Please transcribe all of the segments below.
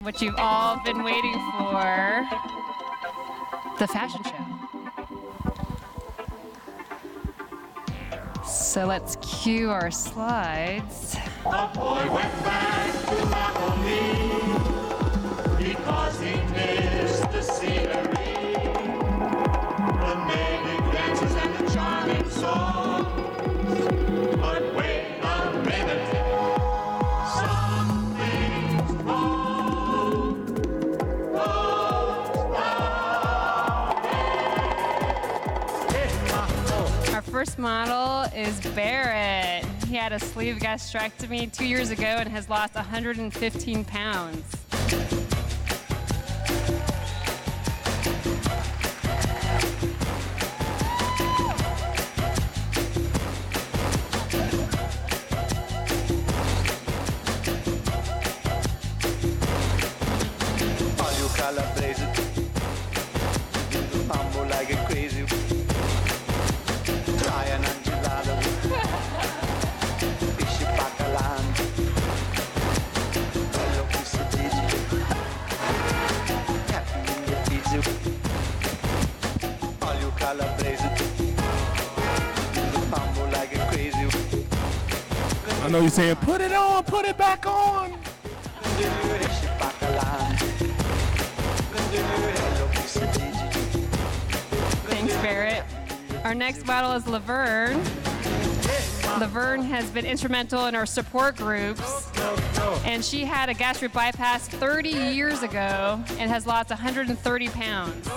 what you've all been waiting for, the fashion show. So let's cue our slides. A boy went back to Mahoney because he missed the scenery, the many dances and the charming songs. But wait a minute, something's wrong. Our first model is Barrett. He had a sleeve gastrectomy 2 years ago and has lost 115 pounds. I know you're saying, put it on, put it back on. Thanks, Barrett. Our next model is Laverne. Laverne has been instrumental in our support groups, and she had a gastric bypass 30 years ago and has lost 130 pounds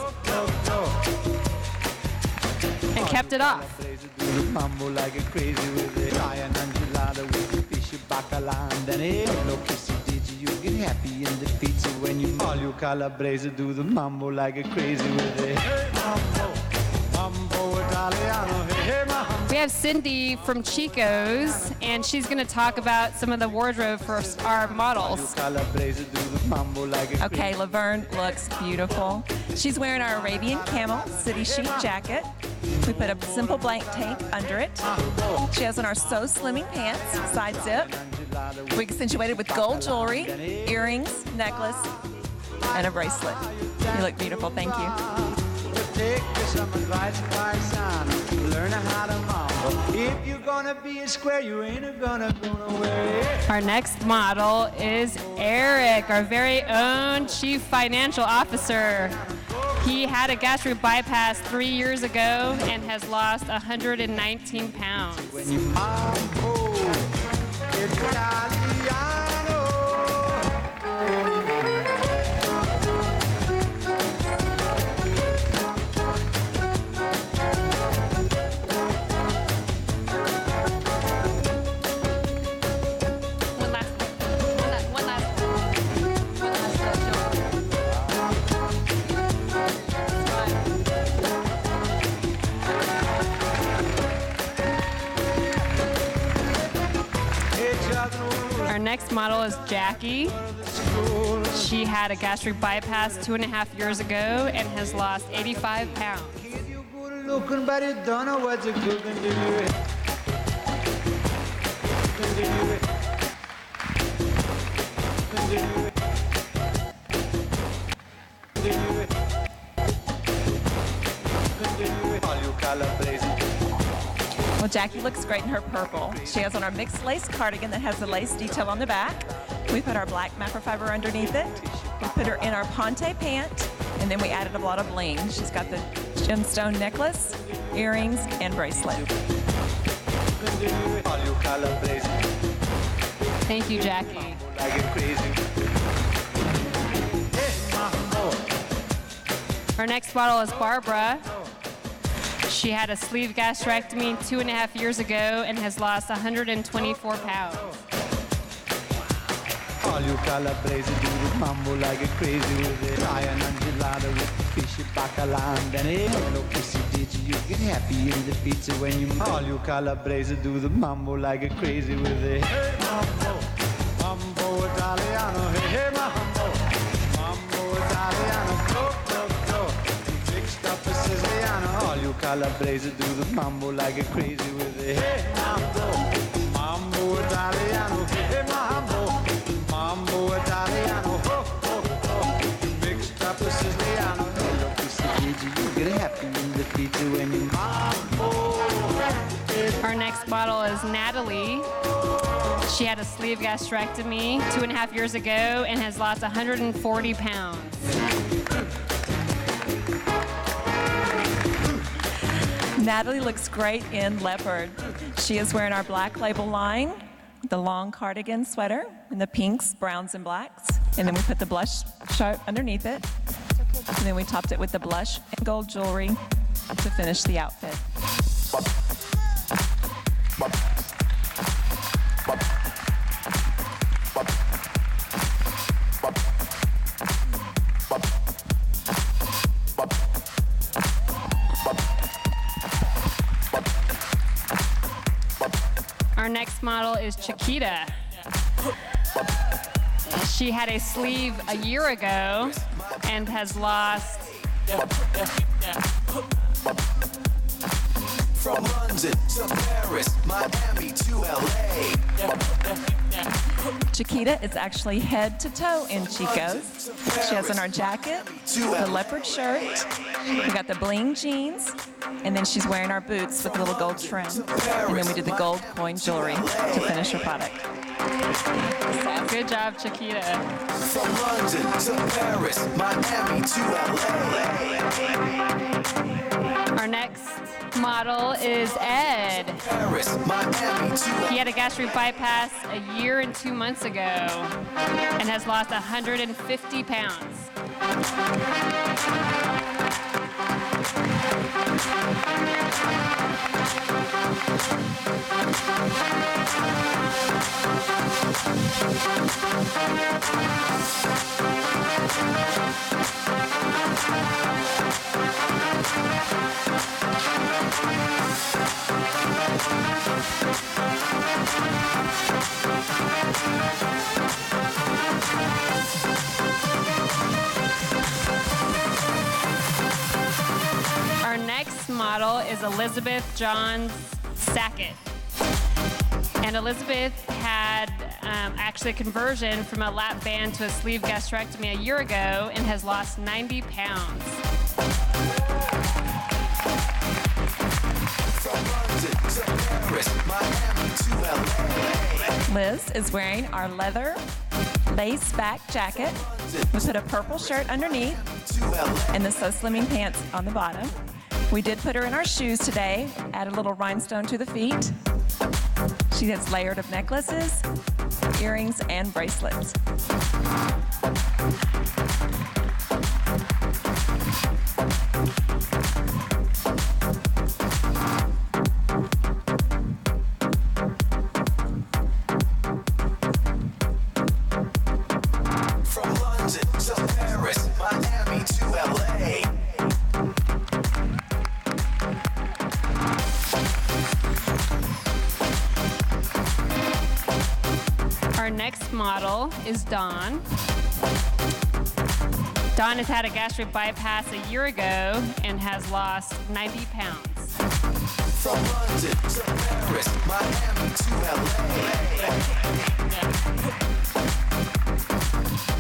and kept it off. Mambo like a crazy with it. Lion and gelato with the fishy bacala. And then hey, look, did you get happy in the pizza when you all you calabrese do the mambo like a crazy with it. Hey, mambo, mambo Italiano. Hey, mambo. We have Cindy from Chico's, and she's going to talk about some of the wardrobe for our models. Okay, Laverne looks beautiful. She's wearing our Arabian camel city chic jacket. We put a simple blank tank under it. She has on our So Slimming pants, side zip. We accentuated with gold jewelry, earrings, necklace, and a bracelet. You look beautiful, thank you. Take some advice, learn how to mambo. If you're gonna be a square, you ain't gonna wear it. Our next model is Eric, our very own Chief Financial Officer. He had a gastric bypass 3 years ago and has lost 119 pounds. When you mambo, Italiano. Our next model is Jackie. She had a gastric bypass 2.5 years ago and has lost 85 pounds. Looking, but you don't know what you're cooking, do you? Well, Jackie looks great in her purple. She has on our mixed lace cardigan that has the lace detail on the back. We put our black macrofiber underneath it. We put her in our ponte pant, and then we added a lot of bling. She's got the gemstone necklace, earrings, and bracelet. Thank you, Jackie. Our next model is Barbara. She had a sleeve gastrectomy 2.5 years ago and has lost 124 pounds. All you calabrese do the mambo like a crazy with it. Lion and gelato with the fishy bacala. And then hey, look, did you get happy in the pizza when you all you calabrese do the mambo like a crazy with it. Hey, mambo, mambo Italiano. Hey, hey, mambo, mambo Italiano. Go, go, go. Fixed up a Siciliano. All you calabrese do the mambo like a crazy with it. Hey, mambo, mambo Italiano. Hey, mambo. Mambo Italiano, ho, ho, get happy in the feet when you Our next model is Natalie. She had a sleeve gastrectomy 2.5 years ago and has lost 140 pounds. Natalie looks great in leopard. She is wearing our black label line, the long cardigan sweater in the pinks, browns, and blacks. And then we put the blush shirt underneath it. And then we topped it with the blush and gold jewelry to finish the outfit. Our next model is Chiquita. She had a sleeve a year ago and has lost from London to Paris, Miami to LA. Chiquita is actually head to toe in Chico's. She has on our jacket, the leopard shirt, we got the bling jeans, and then she's wearing our boots with a little gold trim. And then we did the gold coin jewelry to finish her product. Good job, Chiquita. From London to Paris, Miami to LA. Our next model is Ed. Paris, Miami to LA. He had a gastric bypass a year and 2 months ago and has lost 150 pounds. Our next model is Elizabeth Johns Sackett. And Elizabeth had actually a conversion from a lap band to a sleeve gastrectomy a year ago and has lost 90 pounds. Liz is wearing our leather lace back jacket. We put a purple shirt underneath and the So Slimming pants on the bottom. We did put her in our shoes today, add a little rhinestone to the feet. She has layered of necklaces, earrings, and bracelets. From London to Paris, Miami to LA. Our next model is Dawn. Dawn has had a gastric bypass a year ago and has lost 90 pounds. From London to Paris, Miami to LA.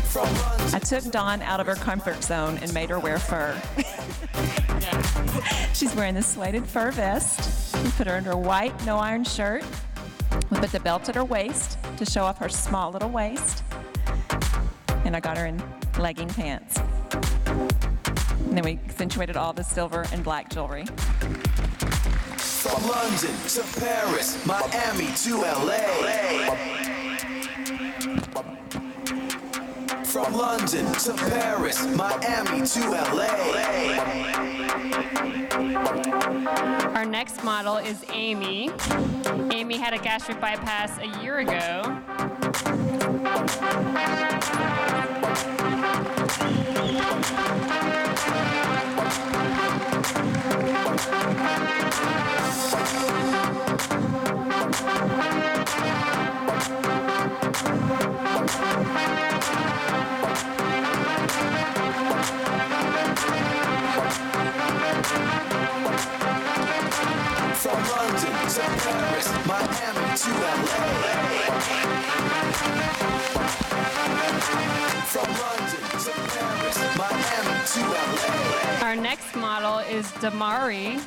From London. I took Dawn out of her comfort zone and made her wear fur. She's wearing this suede fur vest. We put her under a white no-iron shirt. We put the belt at her waist to show off her small little waist. And I got her in legging pants. And then we accentuated all the silver and black jewelry. From London to Paris, Miami to LA. From London to Paris, Miami to LA. Our next model is Amy. Amy had a gastric bypass a year ago. From London to Paris, Miami to LA. From London to Paris, Miami to LA. Our next next model is Damari.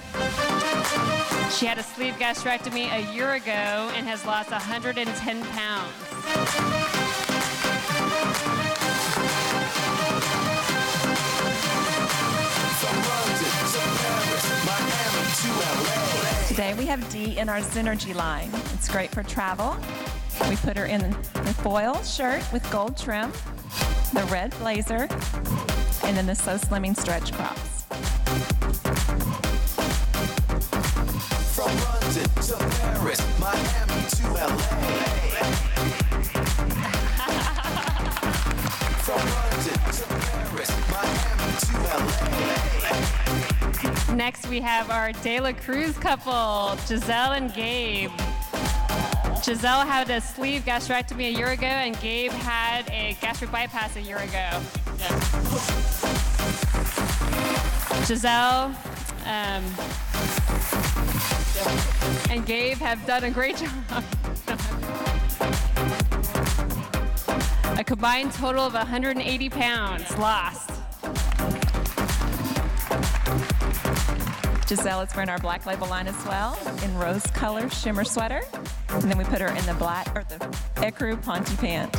She had a sleeve gastrectomy a year ago and has lost 110 pounds. Today we have Dee in our Synergy line. It's great for travel. We put her in the foil shirt with gold trim, the red blazer, and then the So Slimming stretch crops. From London to Paris, Miami to LA. From London to Paris, Miami to LA. Next, we have our De La Cruz couple, Giselle and Gabe. Giselle had a sleeve gastrectomy a year ago, and Gabe had a gastric bypass a year ago. Giselle and Gabe have done a great job. A combined total of 180 pounds lost. Giselle is wearing our black label line as well in rose color shimmer sweater. And then we put her in the black or the ecru ponte pant.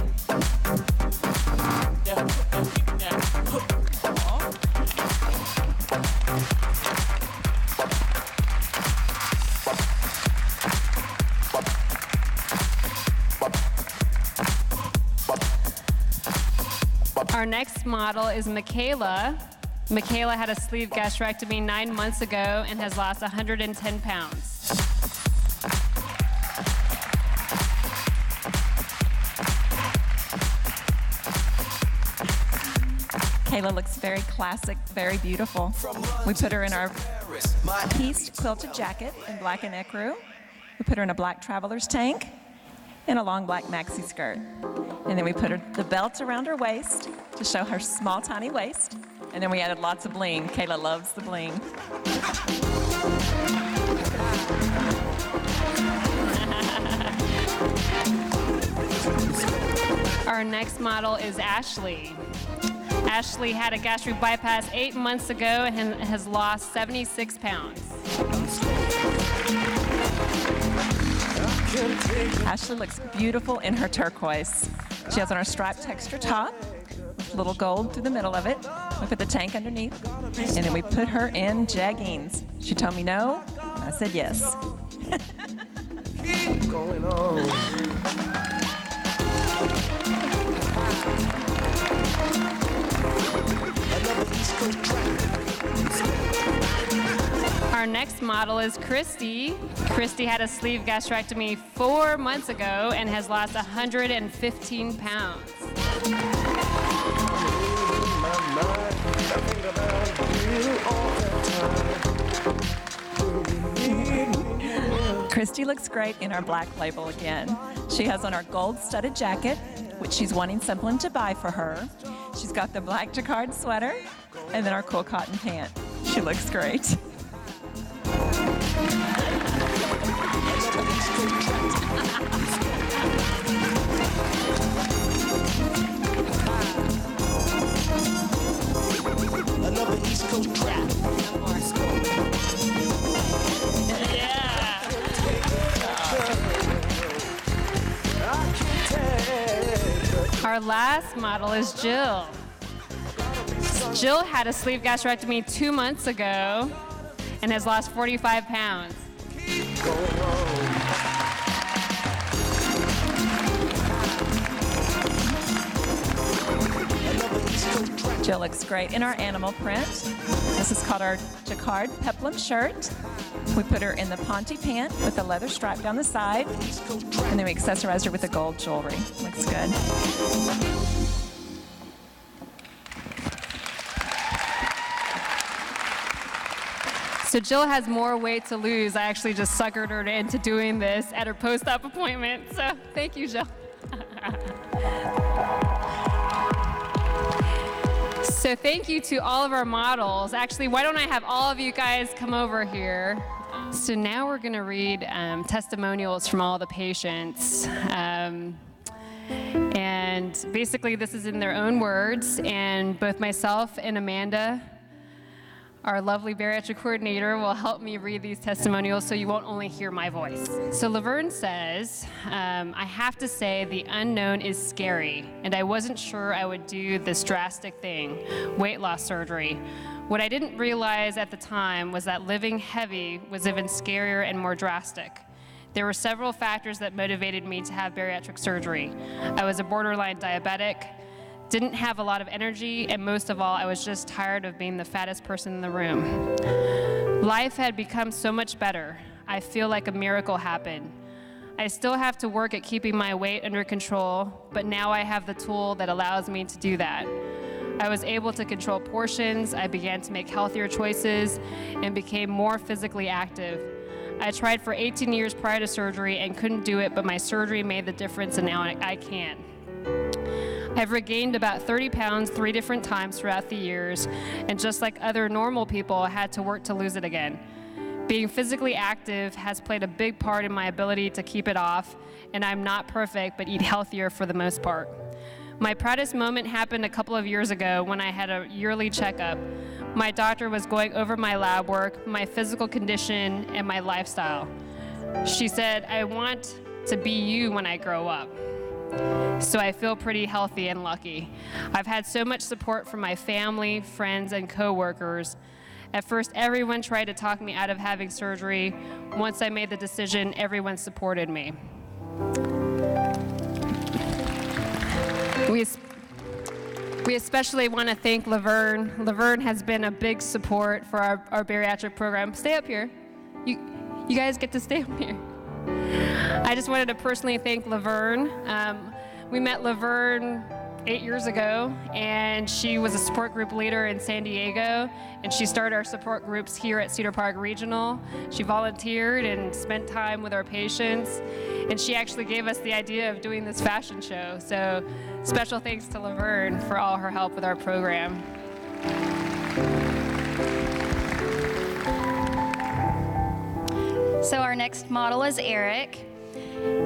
Our next model is Michaela. Michaela had a sleeve gastrectomy 9 months ago and has lost 110 pounds. Kayla looks very classic, very beautiful. We put her in our pieced quilted jacket in black and ecru. We put her in a black traveler's tank and a long black maxi skirt. And then we put the belt around her waist to show her small, tiny waist. And then we added lots of bling. Kayla loves the bling. Our next model is Ashley. Ashley had a gastric bypass 8 months ago and has lost 76 pounds. Ashley looks beautiful in her turquoise. She has on her striped texture top, with little gold through the middle of it. We put the tank underneath, and then we put her in jeggings. She told me no, I said yes. Keep going on. Our next model is Christy. Christy had a sleeve gastrectomy 4 months ago and has lost 115 pounds. Christy looks great in our black label again. She has on our gold studded jacket, which she's wanting someone to buy for her. She's got the black jacquard sweater and then our cool cotton pant. She looks great. Another East Coast trap. Our last model is Jill. Jill had a sleeve gastrectomy 2 months ago and has lost 45 pounds. Jill looks great in our animal print. This is called our jacquard peplum shirt. We put her in the ponte pant with the leather stripe down the side, and then we accessorized her with the gold jewelry. Looks good. So Jill has more weight to lose. I actually just suckered her into doing this at her post-op appointment. So thank you, Jill. So thank you to all of our models. Actually, why don't I have all of you guys come over here? So now we're going to read testimonials from all the patients. And basically, this is in their own words. And both myself and Amanda Our lovely bariatric coordinator will help me read these testimonials so you won't only hear my voice. So Laverne says, I have to say the unknown is scary, and I wasn't sure I would do this drastic thing, weight loss surgery. What I didn't realize at the time was that living heavy was even scarier and more drastic. There were several factors that motivated me to have bariatric surgery. I was a borderline diabetic, didn't have a lot of energy, and most of all, I was just tired of being the fattest person in the room. Life had become so much better. I feel like a miracle happened. I still have to work at keeping my weight under control, but now I have the tool that allows me to do that. I was able to control portions, I began to make healthier choices, and became more physically active. I tried for 18 years prior to surgery and couldn't do it, but my surgery made the difference, and now I can. I've regained about 30 pounds 3 different times throughout the years, and just like other normal people, I had to work to lose it again. Being physically active has played a big part in my ability to keep it off, and I'm not perfect, but eat healthier for the most part. My proudest moment happened a couple of years ago when I had a yearly checkup. My doctor was going over my lab work, my physical condition, and my lifestyle. She said, I want to be you when I grow up. So I feel pretty healthy and lucky. I've had so much support from my family, friends, and coworkers. At first, everyone tried to talk me out of having surgery. Once I made the decision, everyone supported me. We especially want to thank Laverne. Laverne has been a big support for our bariatric program. Stay up here. You guys get to stay up here. I just wanted to personally thank Laverne. We met Laverne 8 years ago, and she was a support group leader in San Diego, and she started our support groups here at Cedar Park Regional. She volunteered and spent time with our patients, and she actually gave us the idea of doing this fashion show. So special thanks to Laverne for all her help with our program. So our next model is Eric,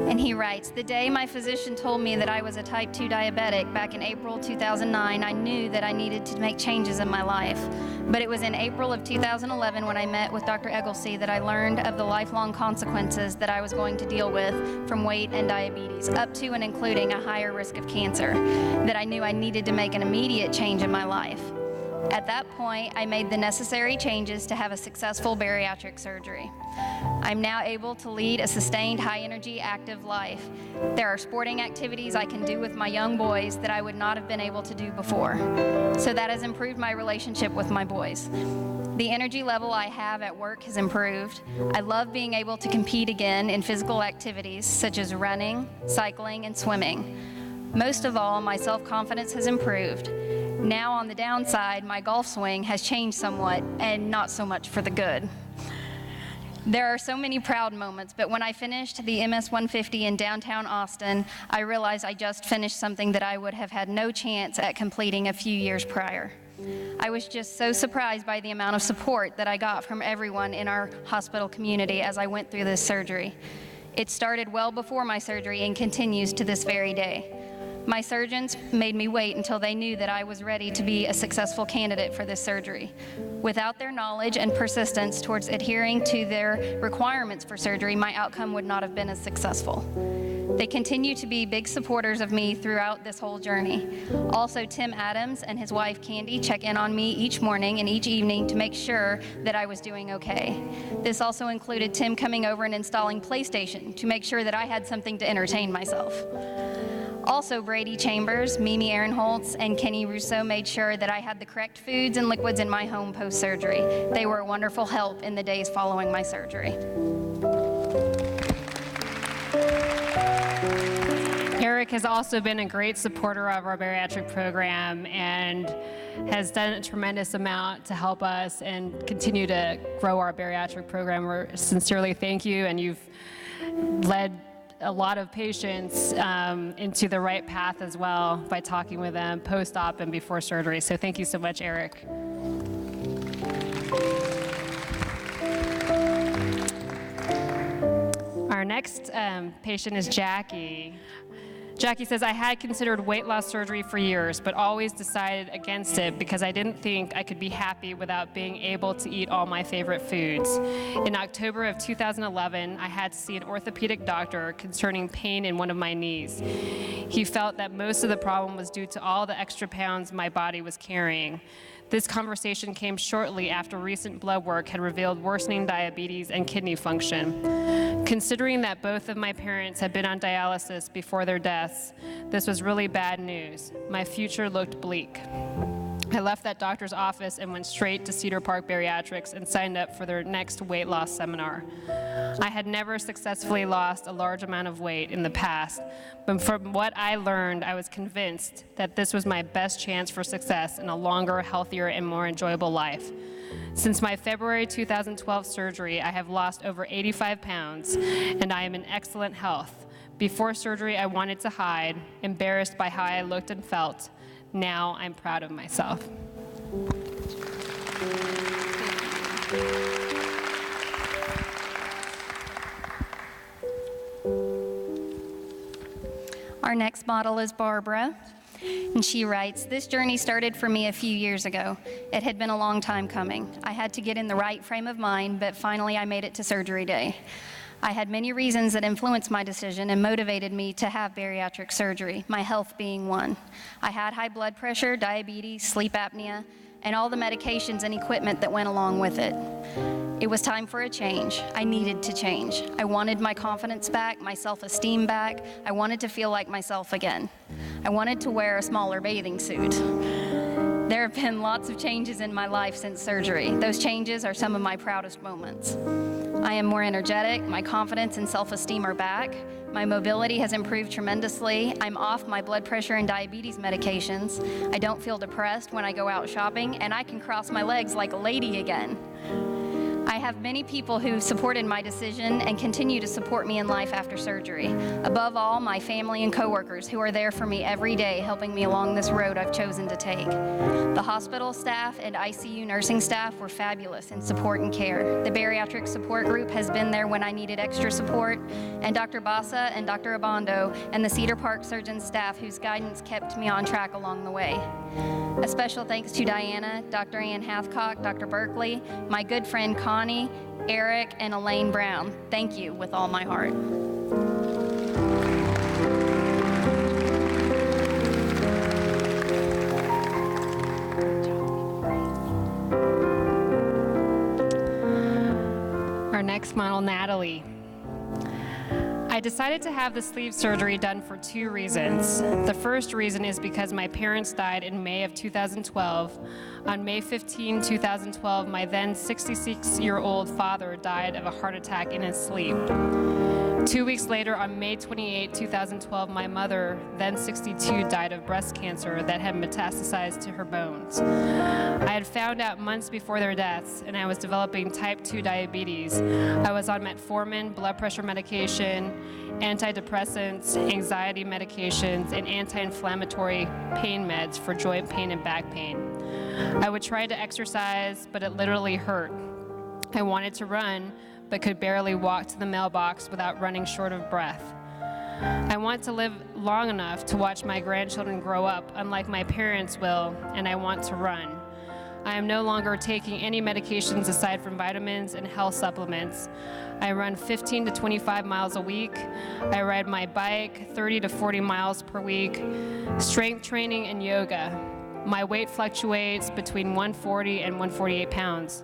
and he writes, the day my physician told me that I was a type 2 diabetic back in April 2009, I knew that I needed to make changes in my life. But it was in April of 2011 when I met with Dr. Egglesey that I learned of the lifelong consequences that I was going to deal with from weight and diabetes, up to and including a higher risk of cancer, that I knew I needed to make an immediate change in my life. At that point, I made the necessary changes to have a successful bariatric surgery. I'm now able to lead a sustained, high-energy, active life. There are sporting activities I can do with my young boys that I would not have been able to do before. So that has improved my relationship with my boys. The energy level I have at work has improved. I love being able to compete again in physical activities such as running, cycling, and swimming. Most of all, my self-confidence has improved. Now on the downside, my golf swing has changed somewhat, and not so much for the good. There are so many proud moments, but when I finished the MS 150 in downtown Austin, I realized I just finished something that I would have had no chance at completing a few years prior. I was just so surprised by the amount of support that I got from everyone in our hospital community as I went through this surgery. It started well before my surgery and continues to this very day. My surgeons made me wait until they knew that I was ready to be a successful candidate for this surgery. Without their knowledge and persistence towards adhering to their requirements for surgery, my outcome would not have been as successful. They continue to be big supporters of me throughout this whole journey. Also, Tim Adams and his wife Candy check in on me each morning and each evening to make sure that I was doing okay. This also included Tim coming over and installing PlayStation to make sure that I had something to entertain myself. Also, Brady Chambers, Mimi Ehrenholtz, and Kenny Russo made sure that I had the correct foods and liquids in my home post-surgery. They were a wonderful help in the days following my surgery. Eric has also been a great supporter of our bariatric program and has done a tremendous amount to help us and continue to grow our bariatric program. We sincerely thank you, and you've led a lot of patients into the right path as well by talking with them post-op and before surgery. So thank you so much, Eric. Our next patient is Jackie. Jackie says, I had considered weight loss surgery for years, but always decided against it because I didn't think I could be happy without being able to eat all my favorite foods. In October of 2011, I had to see an orthopedic doctor concerning pain in one of my knees. He felt that most of the problem was due to all the extra pounds my body was carrying. This conversation came shortly after recent blood work had revealed worsening diabetes and kidney function. Considering that both of my parents had been on dialysis before their deaths, this was really bad news. My future looked bleak. I left that doctor's office and went straight to Cedar Park Bariatrics and signed up for their next weight loss seminar. I had never successfully lost a large amount of weight in the past, but from what I learned, I was convinced that this was my best chance for success in a longer, healthier, and more enjoyable life. Since my February 2012 surgery, I have lost over 85 pounds, and I am in excellent health. Before surgery, I wanted to hide, embarrassed by how I looked and felt. Now I'm proud of myself. Our next model is Barbara, and she writes, this journey started for me a few years ago. It had been a long time coming. I had to get in the right frame of mind, but finally I made it to surgery day. I had many reasons that influenced my decision and motivated me to have bariatric surgery, my health being one. I had high blood pressure, diabetes, sleep apnea, and all the medications and equipment that went along with it. It was time for a change. I needed to change. I wanted my confidence back, my self-esteem back. I wanted to feel like myself again. I wanted to wear a smaller bathing suit. There have been lots of changes in my life since surgery. Those changes are some of my proudest moments. I am more energetic, my confidence and self-esteem are back, my mobility has improved tremendously, I'm off my blood pressure and diabetes medications, I don't feel depressed when I go out shopping, and I can cross my legs like a lady again. I have many people who supported my decision and continue to support me in life after surgery. Above all, my family and coworkers who are there for me every day, helping me along this road I've chosen to take. The hospital staff and ICU nursing staff were fabulous in support and care. The bariatric support group has been there when I needed extra support, and Dr. Bassa and Dr. Abondo and the Cedar Park surgeon staff whose guidance kept me on track along the way. A special thanks to Diana, Dr. Ann Hathcock, Dr. Berkeley, my good friend Connie, Eric, and Elaine Brown. Thank you with all my heart. Our next model, Natalie. I decided to have the sleeve surgery done for two reasons. The first reason is because my parents died in May of 2012. On May 15, 2012, my then 66-year-old father died of a heart attack in his sleep. 2 weeks later, on May 28, 2012, my mother, then 62, died of breast cancer that had metastasized to her bones. I had found out months before their deaths, and I was developing type 2 diabetes. I was on metformin, blood pressure medication, antidepressants, anxiety medications, and anti-inflammatory pain meds for joint pain and back pain. I would try to exercise, but it literally hurt. I wanted to run, but could barely walk to the mailbox without running short of breath. I want to live long enough to watch my grandchildren grow up, unlike my parents will, and I want to run. I am no longer taking any medications aside from vitamins and health supplements. I run 15 to 25 miles a week. I ride my bike 30 to 40 miles per week, strength training and yoga. My weight fluctuates between 140 and 148 pounds.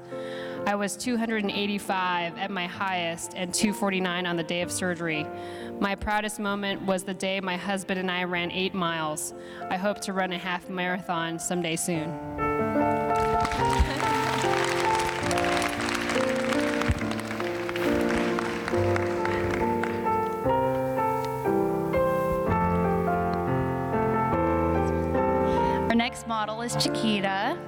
I was 285 at my highest and 249 on the day of surgery. My proudest moment was the day my husband and I ran 8 miles. I hope to run a half marathon someday soon. Our next model is Chiquita.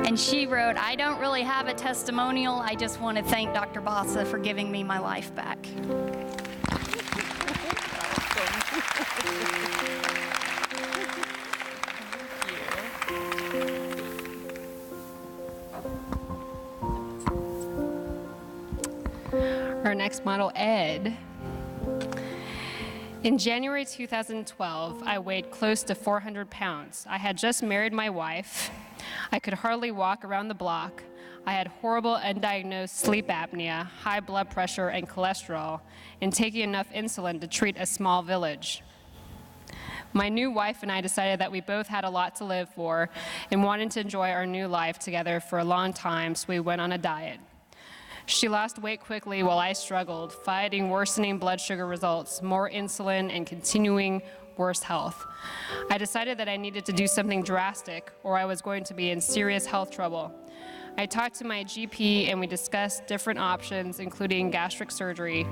And she wrote, I don't really have a testimonial. I just want to thank Dr. Bassa for giving me my life back. Our next model, Ed. In January 2012, I weighed close to 400 pounds. I had just married my wife. I could hardly walk around the block. I had horrible undiagnosed sleep apnea, high blood pressure, and cholesterol, and taking enough insulin to treat a small village. My new wife and I decided that we both had a lot to live for and wanted to enjoy our new life together for a long time, so we went on a diet. She lost weight quickly while I struggled, fighting worsening blood sugar results, more insulin, and continuing worse health. I decided that I needed to do something drastic or I was going to be in serious health trouble. I talked to my GP and we discussed different options, including gastric surgery.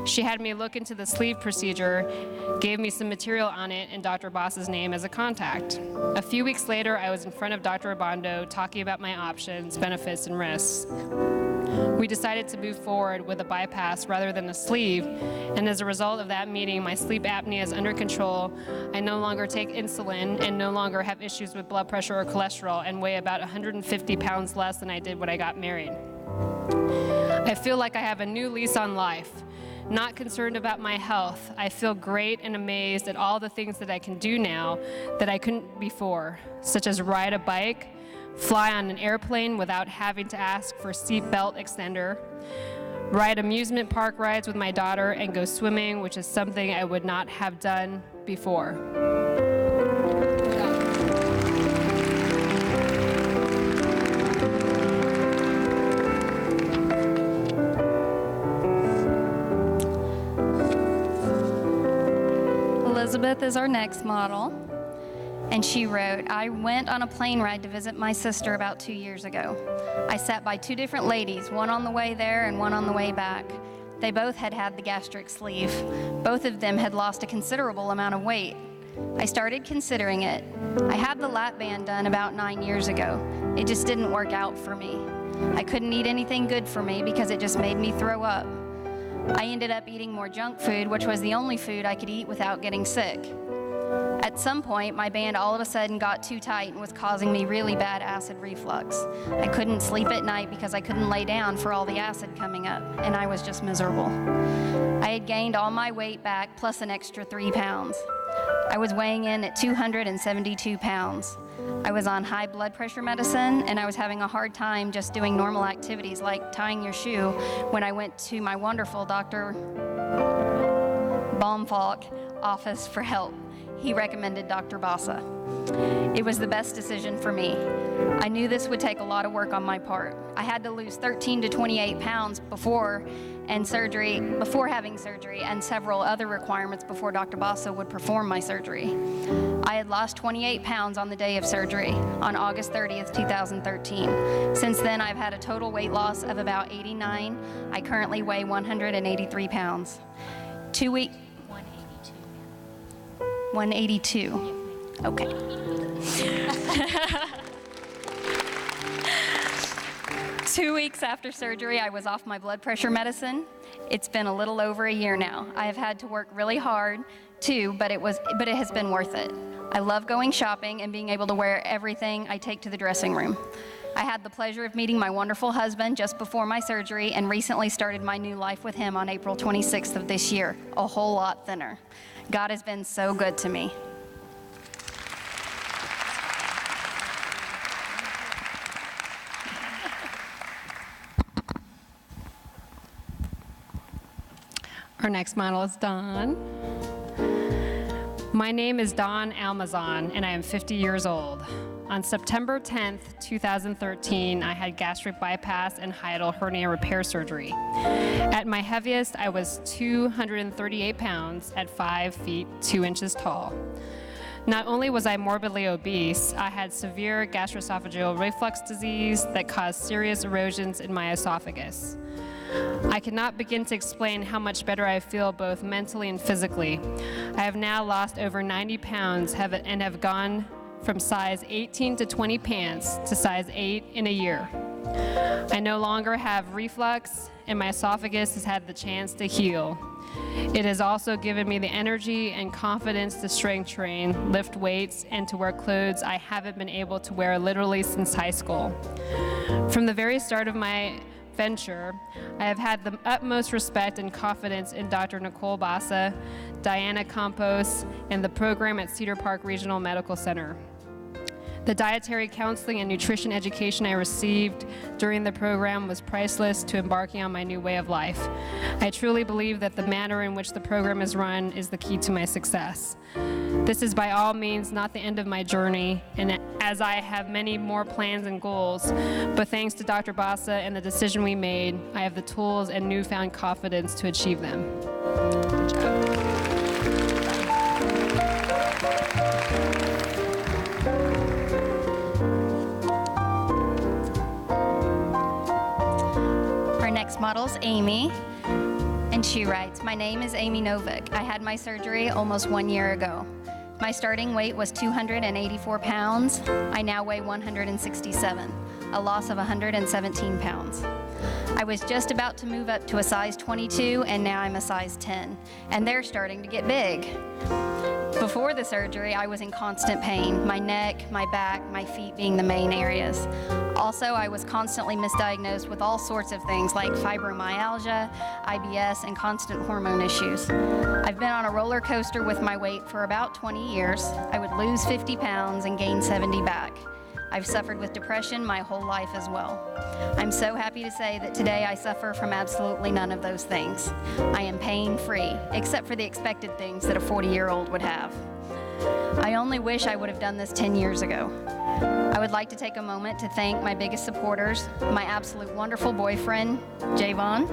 She had me look into the sleeve procedure, gave me some material on it, and Dr. Boss's name as a contact. A few weeks later, I was in front of Dr. Abondo talking about my options, benefits, and risks. We decided to move forward with a bypass rather than a sleeve, and as a result of that meeting, my sleep apnea is under control. I no longer take insulin and no longer have issues with blood pressure or cholesterol and weigh about 150 pounds less than I did when I got married. I feel like I have a new lease on life. Not concerned about my health. I feel great and amazed at all the things that I can do now that I couldn't before, such as ride a bike, fly on an airplane without having to ask for seat belt extender, ride amusement park rides with my daughter, and go swimming, which is something I would not have done before. Elizabeth is our next model. And she wrote, I went on a plane ride to visit my sister about 2 years ago. I sat by two different ladies, one on the way there and one on the way back. They both had had the gastric sleeve. Both of them had lost a considerable amount of weight. I started considering it. I had the lap band done about 9 years ago. It just didn't work out for me. I couldn't eat anything good for me because it just made me throw up. I ended up eating more junk food, which was the only food I could eat without getting sick. At some point, my band all of a sudden got too tight and was causing me really bad acid reflux. I couldn't sleep at night because I couldn't lay down for all the acid coming up, and I was just miserable. I had gained all my weight back plus an extra 3 pounds. I was weighing in at 272 pounds. I was on high blood pressure medicine, and I was having a hard time just doing normal activities like tying your shoe when I went to my wonderful Dr. Baumfalk office for help. He recommended Dr. Bassa. It was the best decision for me. I knew this would take a lot of work on my part. I had to lose 13 to 28 pounds before having surgery, and several other requirements before Dr. Bassa would perform my surgery. I had lost 28 pounds on the day of surgery, on August 30th, 2013. Since then, I've had a total weight loss of about 89. I currently weigh 183 pounds. 2 weeks. 182. Okay. 2 weeks after surgery, I was off my blood pressure medicine. It's been a little over a year now. I have had to work really hard too, but it has been worth it. I love going shopping and being able to wear everything I take to the dressing room. I had the pleasure of meeting my wonderful husband just before my surgery and recently started my new life with him on April 26th of this year, a whole lot thinner. God has been so good to me. Our next model is Dawn. My name is Dawn Almazan, and I am 50 years old. On September 10th, 2013, I had gastric bypass and hiatal hernia repair surgery. At my heaviest, I was 238 pounds at 5 feet 2 inches tall. Not only was I morbidly obese, I had severe gastroesophageal reflux disease that caused serious erosions in my esophagus. I cannot begin to explain how much better I feel both mentally and physically. I have now lost over 90 pounds and have gone from size 18 to 20 pants to size 8 in a year. I no longer have reflux, and my esophagus has had the chance to heal. It has also given me the energy and confidence to strength train, lift weights, and to wear clothes I haven't been able to wear literally since high school. From the very start of my venture, I have had the utmost respect and confidence in Dr. Nicole Bassa, Diana Campos, and the program at Cedar Park Regional Medical Center. The dietary counseling and nutrition education I received during the program was priceless to embarking on my new way of life. I truly believe that the manner in which the program is run is the key to my success. This is by all means not the end of my journey, and as I have many more plans and goals, but thanks to Dr. Bassa and the decision we made, I have the tools and newfound confidence to achieve them. Good job. Our next model is Amy, and she writes, "My name is Amy Novick. I had my surgery almost 1 year ago. My starting weight was 284 pounds. I now weigh 167, a loss of 117 pounds. I was just about to move up to a size 22, and now I'm a size 10, and they're starting to get big. Before the surgery, I was in constant pain, my neck, my back, my feet being the main areas. Also, I was constantly misdiagnosed with all sorts of things like fibromyalgia, IBS, and constant hormone issues. I've been on a roller coaster with my weight for about 20 years. I would lose 50 pounds and gain 70 back. I've suffered with depression my whole life as well. I'm so happy to say that today I suffer from absolutely none of those things. I am pain-free, except for the expected things that a 40-year-old would have. I only wish I would have done this 10 years ago. I would like to take a moment to thank my biggest supporters, my absolute wonderful boyfriend, Javon,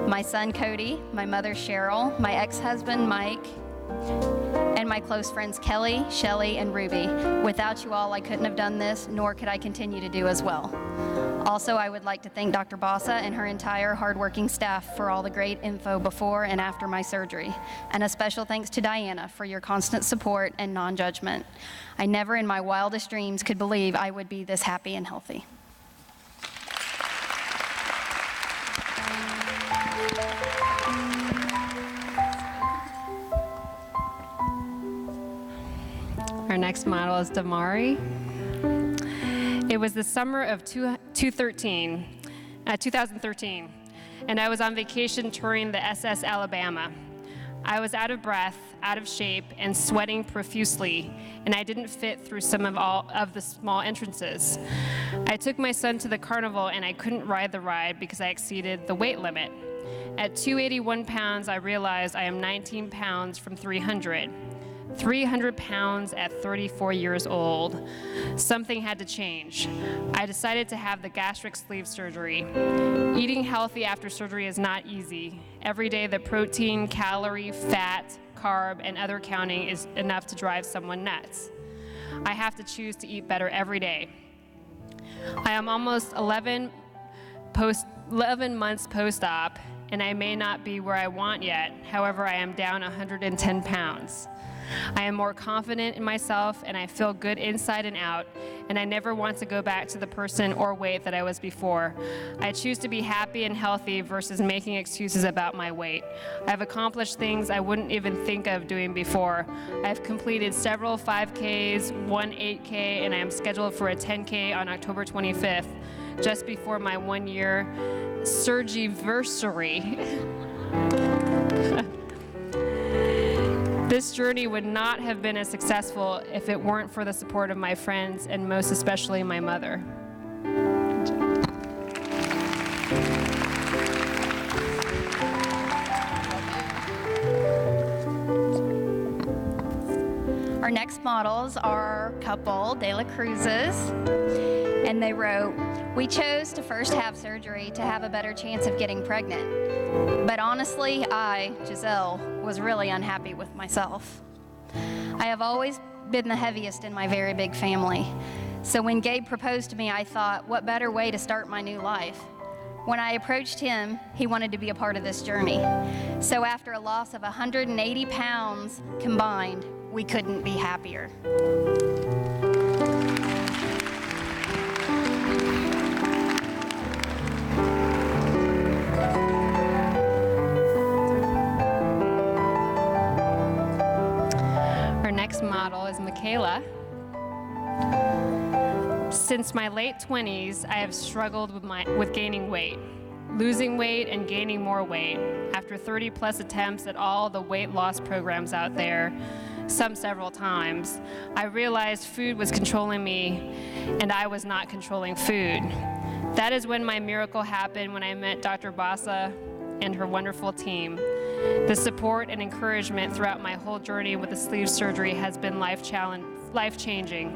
my son, Cody, my mother, Cheryl, my ex-husband, Mike, and my close friends, Kelly, Shelly, and Ruby. Without you all, I couldn't have done this, nor could I continue to do as well. Also, I would like to thank Dr. Bassa and her entire hardworking staff for all the great info before and after my surgery. And a special thanks to Diana for your constant support and non-judgment. I never in my wildest dreams could believe I would be this happy and healthy." Our next model is Damari. It was the summer of 2013, and I was on vacation touring the SS Alabama. I was out of breath, out of shape, and sweating profusely, and I didn't fit through some of all of the small entrances. I took my son to the carnival, and I couldn't ride the ride because I exceeded the weight limit. At 281 pounds, I realized I am 19 pounds from 300. 300 pounds at 34 years old. Something had to change. I decided to have the gastric sleeve surgery. Eating healthy after surgery is not easy. Every day the protein, calorie, fat, carb, and other counting is enough to drive someone nuts. I have to choose to eat better every day. I am almost 11 months post-op, and I may not be where I want yet. However, I am down 110 pounds. I am more confident in myself, and I feel good inside and out, and I never want to go back to the person or weight that I was before. I choose to be happy and healthy versus making excuses about my weight. I've accomplished things I wouldn't even think of doing before. I've completed several 5Ks, one 8K, and I am scheduled for a 10K on October 25th, just before my 1-year surgery. This journey would not have been as successful if it weren't for the support of my friends and most especially my mother. Our next models are couple De La Cruzes, and they wrote, "We chose to first have surgery to have a better chance of getting pregnant. But honestly, I, Giselle, was really unhappy with myself. I have always been the heaviest in my very big family. So when Gabe proposed to me, I thought, what better way to start my new life? When I approached him, he wanted to be a part of this journey. So after a loss of 180 pounds combined, we couldn't be happier." Next model is Michaela. Since my late 20s, I have struggled with gaining weight. losing weight and gaining more weight. After 30 plus attempts at all the weight loss programs out there, some several times, I realized food was controlling me and I was not controlling food. That is when my miracle happened, when I met Dr. Bassa and her wonderful team. The support and encouragement throughout my whole journey with the sleeve surgery has been life-changing.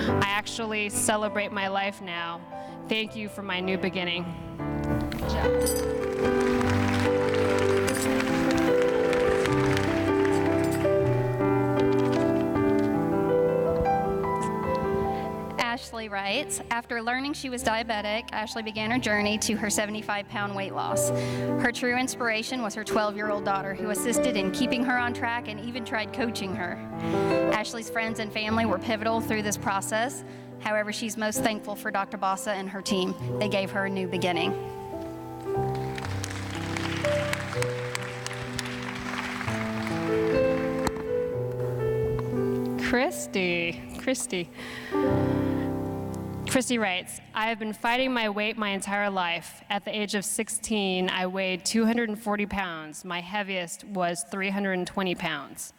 I actually celebrate my life now. Thank you for my new beginning. Good job. Ashley writes, after learning she was diabetic, Ashley began her journey to her 75-pound weight loss. Her true inspiration was her 12-year-old daughter, who assisted in keeping her on track and even tried coaching her. Ashley's friends and family were pivotal through this process. However, she's most thankful for Dr. Bassa and her team. They gave her a new beginning. Christy writes, I have been fighting my weight my entire life. At the age of 16, I weighed 240 pounds. My heaviest was 320 pounds.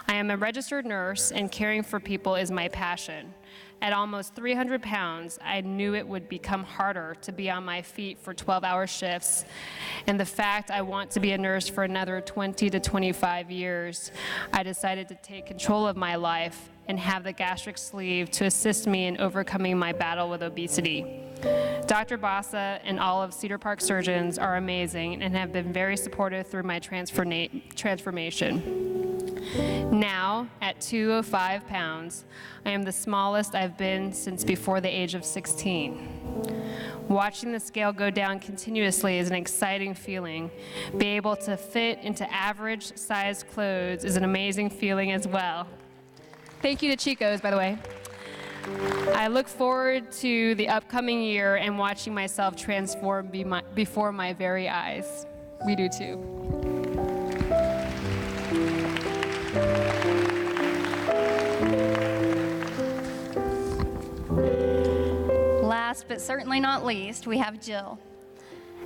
I am a registered nurse, and caring for people is my passion. At almost 300 pounds, I knew it would become harder to be on my feet for 12-hour shifts, and the fact I want to be a nurse for another 20 to 25 years, I decided to take control of my life and have the gastric sleeve to assist me in overcoming my battle with obesity. Dr. Bassa and all of Cedar Park surgeons are amazing and have been very supportive through my transformation. Now, at 205 pounds, I am the smallest I've been since before the age of 16. Watching the scale go down continuously is an exciting feeling. Being able to fit into average-sized clothes is an amazing feeling as well. Thank you to Chico's, by the way. I look forward to the upcoming year and watching myself transform before my very eyes. We do too. Last but certainly not least, we have Jill.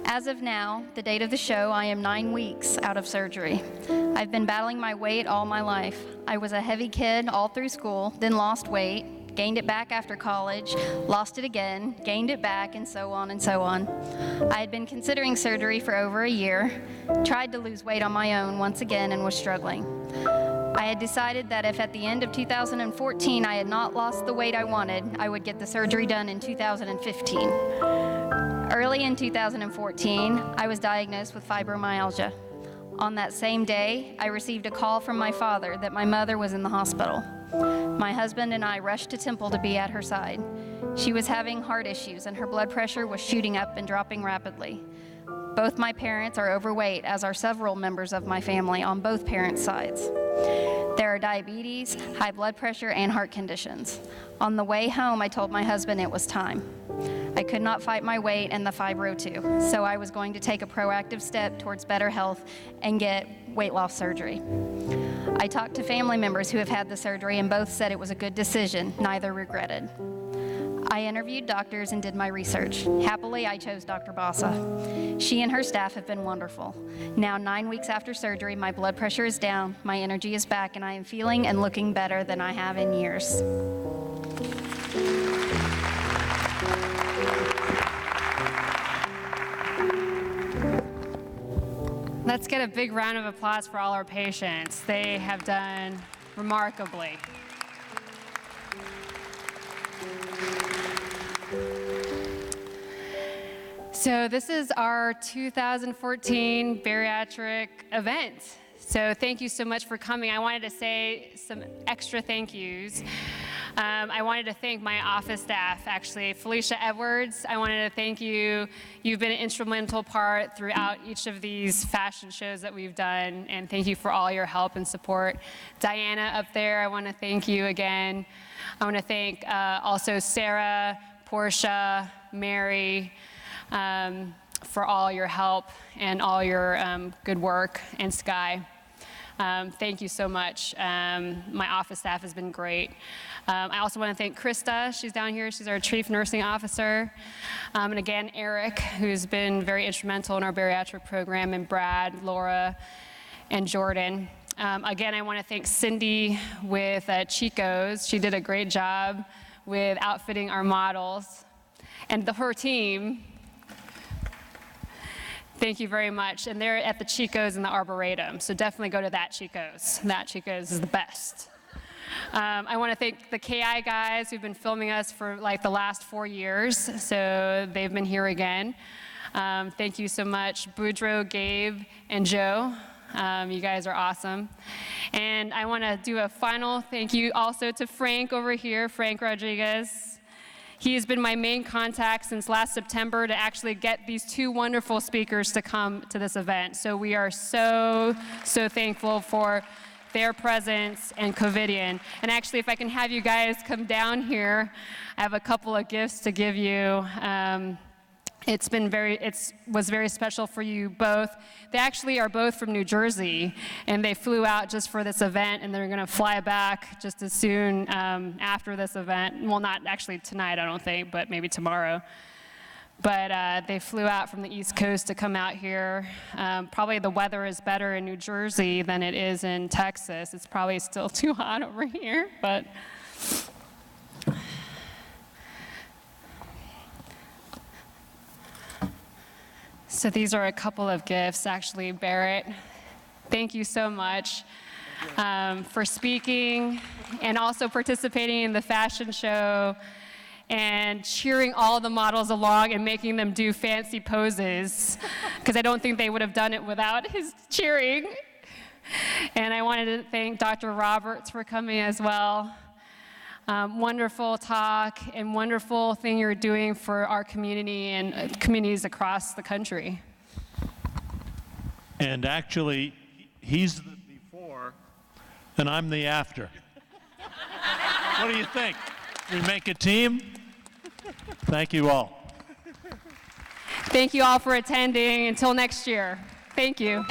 As of now, the date of the show, I am 9 weeks out of surgery. I've been battling my weight all my life. I was a heavy kid all through school, then lost weight, gained it back after college, lost it again, gained it back, and so on and so on. I had been considering surgery for over a year, tried to lose weight on my own once again, and was struggling. I had decided that if at the end of 2014 I had not lost the weight I wanted, I would get the surgery done in 2015. Early in 2014, I was diagnosed with fibromyalgia. On that same day, I received a call from my father that my mother was in the hospital. My husband and I rushed to Temple to be at her side. She was having heart issues and her blood pressure was shooting up and dropping rapidly. Both my parents are overweight, as are several members of my family on both parents' sides. There are diabetes, high blood pressure, and heart conditions. On the way home, I told my husband it was time. I could not fight my weight and the fibro too, so I was going to take a proactive step towards better health and get weight loss surgery. I talked to family members who have had the surgery and both said it was a good decision, neither regretted. I interviewed doctors and did my research. Happily, I chose Dr. Bassa. She and her staff have been wonderful. Now, 9 weeks after surgery, my blood pressure is down, my energy is back, and I am feeling and looking better than I have in years. Let's get a big round of applause for all our patients. They have done remarkably. So this is our 2014 bariatric event. So thank you so much for coming. I wanted to say some extra thank yous. I wanted to thank my office staff, actually. Felicia Edwards, I wanted to thank you. You've been an instrumental part throughout each of these fashion shows that we've done, and thank you for all your help and support. Diana up there, I want to thank you again. I want to thank also Sarah, Portia, Mary, for all your help and all your good work, and Sky. Thank you so much. My office staff has been great. I also want to thank Krista. She's down here. She's our Chief Nursing Officer. And again, Eric, who's been very instrumental in our bariatric program, and Brad, Laura, and Jordan. Again, I want to thank Cindy with Chico's. She did a great job with outfitting our models. And her team, thank you very much. And they're at the Chico's in the Arboretum, so definitely go to that Chico's. That Chico's is the best. I want to thank the KI guys who've been filming us for like the last 4 years, so they've been here again. Thank you so much, Boudreaux, Gabe, and Joe. You guys are awesome. And I want to do a final thank you also to Frank over here, Frank Rodriguez. He has been my main contact since last September to actually get these 2 wonderful speakers to come to this event. So we are so thankful for their presence and Covidian. And actually, if I can have you guys come down here, I have a couple of gifts to give you. It was very special for you both. They actually are both from New Jersey, and they flew out just for this event, and they're gonna fly back just as soon after this event. Well, not actually tonight, I don't think, but maybe tomorrow. But they flew out from the East Coast to come out here. Probably the weather is better in New Jersey than it is in Texas. It's probably still too hot over here, but. So these are a couple of gifts, actually. Barrett, thank you so much for speaking and also participating in the fashion show and cheering all the models along and making them do fancy poses, because I don't think they would have done it without his cheering. And I wanted to thank Dr. Roberts for coming as well. Wonderful talk and wonderful thing you're doing for our community and communities across the country. And actually, he's the before and I'm the after. What do you think? We make a team? Thank you all. Thank you all for attending. Until next year. Thank you.